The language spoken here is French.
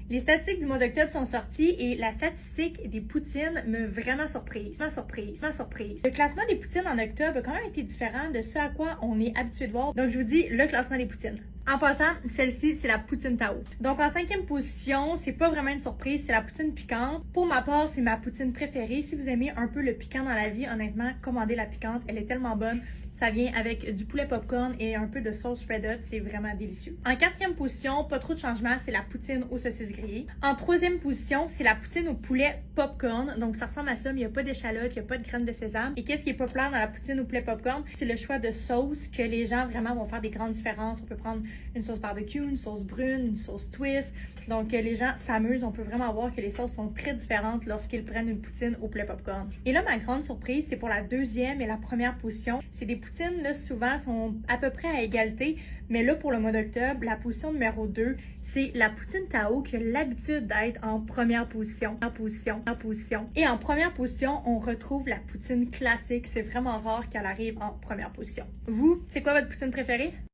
Les statistiques du mois d'octobre sont sorties et la statistique des poutines m'a vraiment surprise. Le classement des poutines en octobre a quand même été différent de ce à quoi on est habitué de voir. Donc, je vous dis le classement des poutines. En passant, celle-ci, c'est la poutine Tao. Donc, en 5e position, c'est pas vraiment une surprise, c'est la poutine piquante. Pour ma part, c'est ma poutine préférée. Si vous aimez un peu le piquant dans la vie, honnêtement, commandez la piquante. Elle est tellement bonne. Ça vient avec du poulet popcorn et un peu de sauce Red Hot. C'est vraiment délicieux. En 4e position, pas trop de changement, c'est la poutine aux saucisses grillées. En 3e position, c'est la poutine au poulet popcorn. Donc, ça ressemble à ça, mais il n'y a pas d'échalote, il n'y a pas de graines de sésame. Et qu'est-ce qui est populaire dans la poutine au poulet popcorn? C'est le choix de sauce que les gens vraiment vont faire des grandes différences. On peut prendre une sauce barbecue, une sauce brune, une sauce twist. Donc, les gens s'amusent. On peut vraiment voir que les sauces sont très différentes lorsqu'ils prennent une poutine au poulet popcorn. Et là, ma grande surprise, c'est pour la 2e et la 1re position. C'est des poutines, là, souvent, sont à peu près à égalité. Mais là, pour le mois d'octobre, la position numéro 2, c'est la poutine Tao qui a l'habitude d'être en 1re position. Et en 1re position, on retrouve la poutine classique. C'est vraiment rare qu'elle arrive en 1re position. Vous, c'est quoi votre poutine préférée?